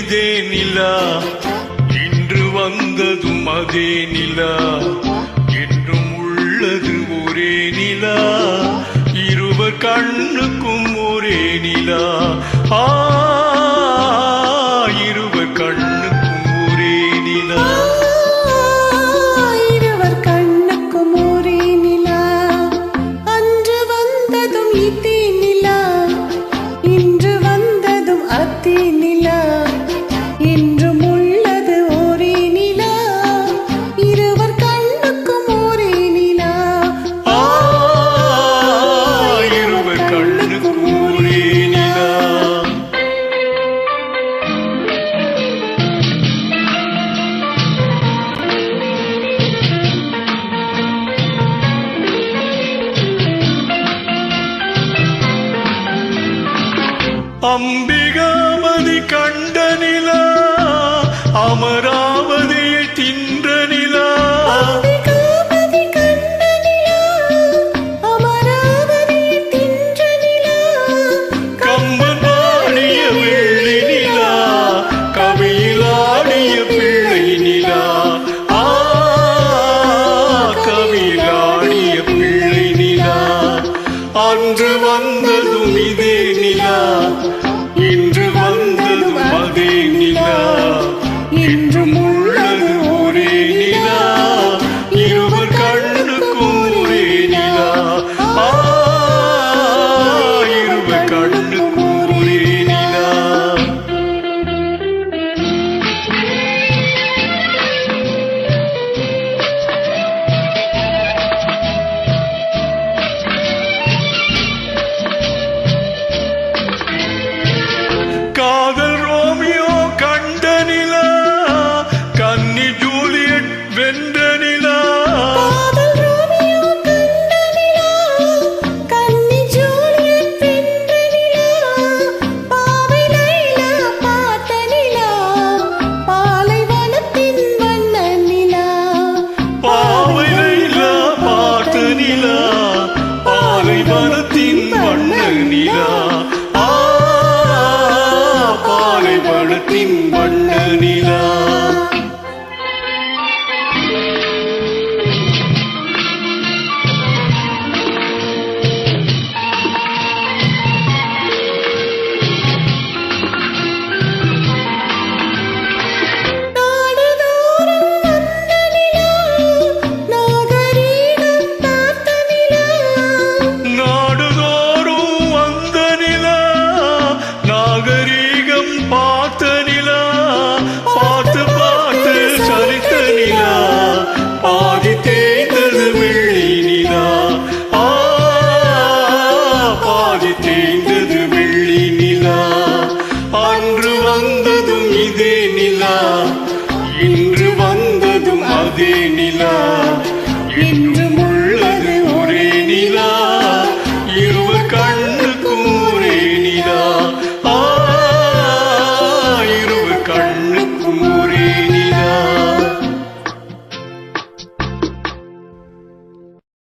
இதே நிலா, இன்று வந்ததும் அதே நிலா, என்றும் உள்ளது ஒரே நிலா, இருவர் கண்ணுக்கும் ஒரே நிலா. இருவர் கண்ணுக்கும் ஒரே நிலா. இருவர் கண்ணுக்கும் ஒரே நிலா. அன்று வந்ததும் இதே நிலா, இன்று வந்ததும் அதே நிலா, என்றும் உள்ளது ஒரே நிலா, இருவர் கண்ணுக்கும் ஒரே நிலா. இருவர் கண்ணுக்கும் ஒரே நிலா. அம்பிகாமதி கண்ட நிலா, அமராவதியை தின்ற நிலா, அம்பிகாமதி கண்ட நிலா, அமராவதியை தின்ற நிலா, கம்பன் பாடிய வெள்ளி நிலா, கவியிலாடிய பிள்ளை நிலா. கவியிலாடிய பிள்ளை நிலா. அன்று வந்ததும் இதே நிலா, இன்று வந்ததும் அதே நிலா, என்றும் உள்ளது ஒரே நிலா, இருவர் கண்ணுக்கும் ஒரே நிலா. இருவர் கண்ணுக்கும் ஒரே நிலா. காதல் ரோமியோ கண்ட நிலா, கன்னி ஜூலியட் வென்ற நிலா, காதல் ரோமியோ கண்ட நிலா, கன்னி ஜூலியட் வென்ற நிலா, பாவை லைலா பார்த்த நிலா, பாலைவனத்தின் வண்ண நிலா, பாவை லைலா பார்த்த நிலா, பாலைவனத்தின் வண்ண நிலா, பாலைவனத்தின் வண்ண நிலா. நாடுதோறும் வந்த நிலா, நாகரீகம் பார்த்த நிலா, நாடுதோறும் வந்த நிலா, நாகரீகம் பார்த்த நிலா, பார்த்து பார்த்து சலித்த நிலா, பாதி தேய்ந்தது வெள்ளி நிலா, பாதி தேய்ந்தது வெள்ளி நிலா. அன்று வந்ததும் இதே நிலா, இன்று வந்ததும் அதே நிலா, என்றும்